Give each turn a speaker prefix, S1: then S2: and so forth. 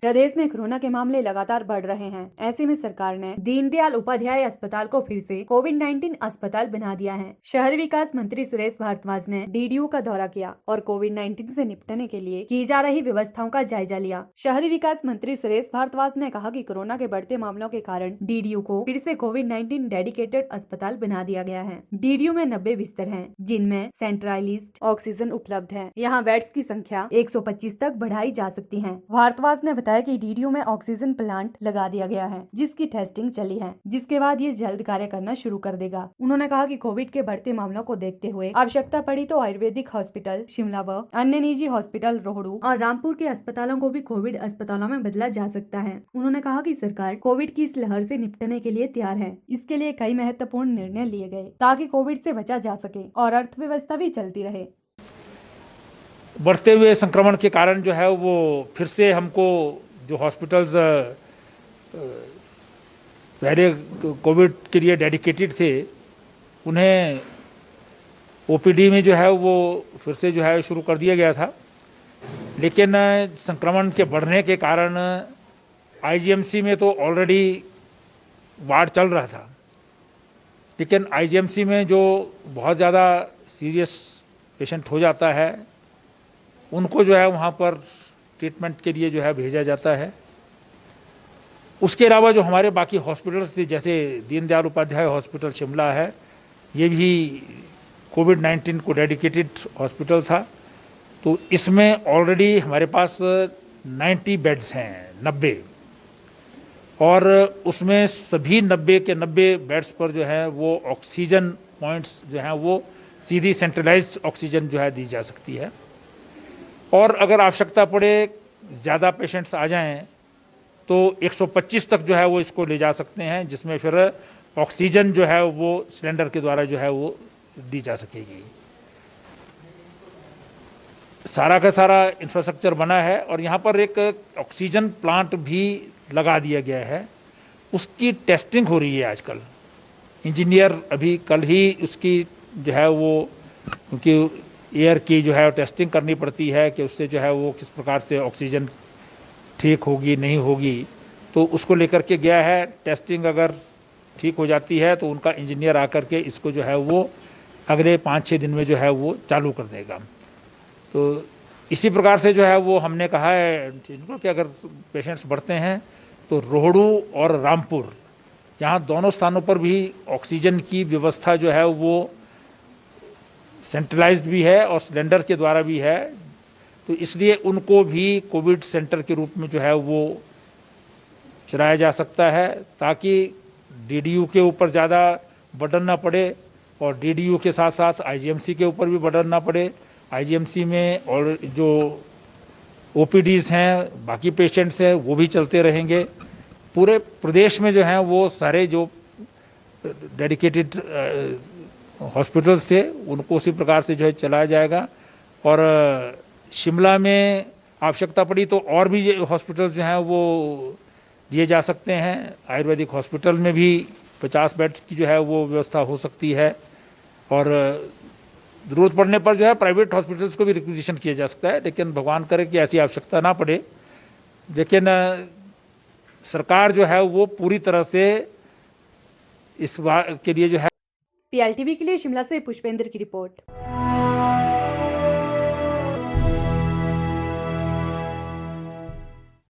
S1: प्रदेश में कोरोना के मामले लगातार बढ़ रहे हैं। ऐसे में सरकार ने दीनदयाल उपाध्याय अस्पताल को फिर से कोविड-19 अस्पताल बना दिया है। शहरी विकास मंत्री सुरेश भारद्वाज ने डीडीयू का दौरा किया और कोविड-19 से निपटने के लिए की जा रही व्यवस्थाओं का जायजा लिया। शहरी विकास मंत्री सुरेश भारद्वाज ने कहा कि कोरोना के बढ़ते मामलों के कारण डीडीयू को फिर से कोविड-19 डेडिकेटेड अस्पताल बना दिया गया है। डीडीयू में 90 बिस्तर हैं, जिनमें सेंट्रलाइज्ड ऑक्सीजन उपलब्ध है। यहाँ बेड्स की संख्या 125 तक बढ़ाई जा सकती है। भारद्वाज ने बताया कि डीडीयू में ऑक्सीजन प्लांट लगा दिया गया है, जिसकी टेस्टिंग चली है, जिसके बाद ये जल्द कार्य करना शुरू कर देगा। उन्होंने कहा कि कोविड के बढ़ते मामलों को देखते हुए आवश्यकता पड़ी तो आयुर्वेदिक हॉस्पिटल शिमला व अन्य निजी हॉस्पिटल रोहड़ू और रामपुर के अस्पतालों को भी कोविड अस्पतालों में बदला जा सकता है। उन्होंने कहा कि सरकार कोविड की इस लहर से निपटने के लिए तैयार है। इसके लिए कई महत्वपूर्ण निर्णय लिए गए ताकि कोविड से बचा जा सके और अर्थव्यवस्था भी चलती रहे।
S2: बढ़ते हुए संक्रमण के कारण जो है वो फिर से हमको जो हॉस्पिटल्स पहले कोविड के लिए डेडिकेटेड थे, उन्हें ओपीडी में जो है वो फिर से जो है शुरू कर दिया गया था। लेकिन संक्रमण के बढ़ने के कारण आईजीएमसी में तो ऑलरेडी वार्ड चल रहा था, लेकिन आईजीएमसी में जो बहुत ज़्यादा सीरियस पेशेंट हो जाता है, उनको जो है वहाँ पर ट्रीटमेंट के लिए जो है भेजा जाता है। उसके अलावा जो हमारे बाकी हॉस्पिटल्स थे, जैसे दीनदयाल उपाध्याय हॉस्पिटल शिमला है, ये भी कोविड-19 को डेडिकेटेड हॉस्पिटल था। तो इसमें ऑलरेडी हमारे पास 90 बेड्स हैं, 90, और उसमें सभी 90 के 90 बेड्स पर जो है वो ऑक्सीजन पॉइंट्स जो हैं वो सीधी सेंट्रलाइज्ड ऑक्सीजन जो है दी जा सकती है। और अगर आवश्यकता पड़े, ज़्यादा पेशेंट्स आ जाएं, तो 125 तक जो है वो इसको ले जा सकते हैं, जिसमें फिर ऑक्सीजन जो है वो सिलेंडर के द्वारा जो है वो दी जा सकेगी। सारा का सारा इंफ्रास्ट्रक्चर बना है और यहाँ पर एक ऑक्सीजन प्लांट भी लगा दिया गया है। उसकी टेस्टिंग हो रही है आजकल। इंजीनियर अभी कल ही उसकी जो है वो, क्योंकि एयर की जो है टेस्टिंग करनी पड़ती है कि उससे जो है वो किस प्रकार से ऑक्सीजन ठीक होगी नहीं होगी, तो उसको लेकर के गया है। टेस्टिंग अगर ठीक हो जाती है तो उनका इंजीनियर आकर के इसको जो है वो अगले 5-6 दिन में जो है वो चालू कर देगा। तो इसी प्रकार से जो है वो हमने कहा है इनको कि अगर पेशेंट्स बढ़ते हैं तो रोहड़ू और रामपुर, यहाँ दोनों स्थानों पर भी ऑक्सीजन की व्यवस्था जो है वो सेंट्रलाइज्ड भी है और सिलेंडर के द्वारा भी है। तो इसलिए उनको भी कोविड सेंटर के रूप में जो है वो चलाया जा सकता है, ताकि डीडीयू के ऊपर ज़्यादा बर्डन ना पड़े और डीडीयू के साथ साथ आईजीएमसी के ऊपर भी बर्डन ना पड़े। आईजीएमसी में और जो ओपीडीज़ हैं, बाकी पेशेंट्स हैं, वो भी चलते रहेंगे। पूरे प्रदेश में जो हैं वो सारे जो डेडिकेटेड हॉस्पिटल्स थे उनको उसी प्रकार से जो है चलाया जाएगा। और शिमला में आवश्यकता पड़ी तो और भी हॉस्पिटल्स जो हैं वो दिए जा सकते हैं। आयुर्वेदिक हॉस्पिटल में भी 50 बेड की जो है वो व्यवस्था हो सकती है, और ज़रूरत पड़ने पर जो है प्राइवेट हॉस्पिटल्स को भी रिक्विजिशन किया जा सकता है। लेकिन भगवान करे कि ऐसी आवश्यकता ना पड़े। लेकिन सरकार जो है वो पूरी तरह से इस बात के लिए जो है।
S1: पीएलटीवी के लिए शिमला से पुष्पेंद्र की रिपोर्ट।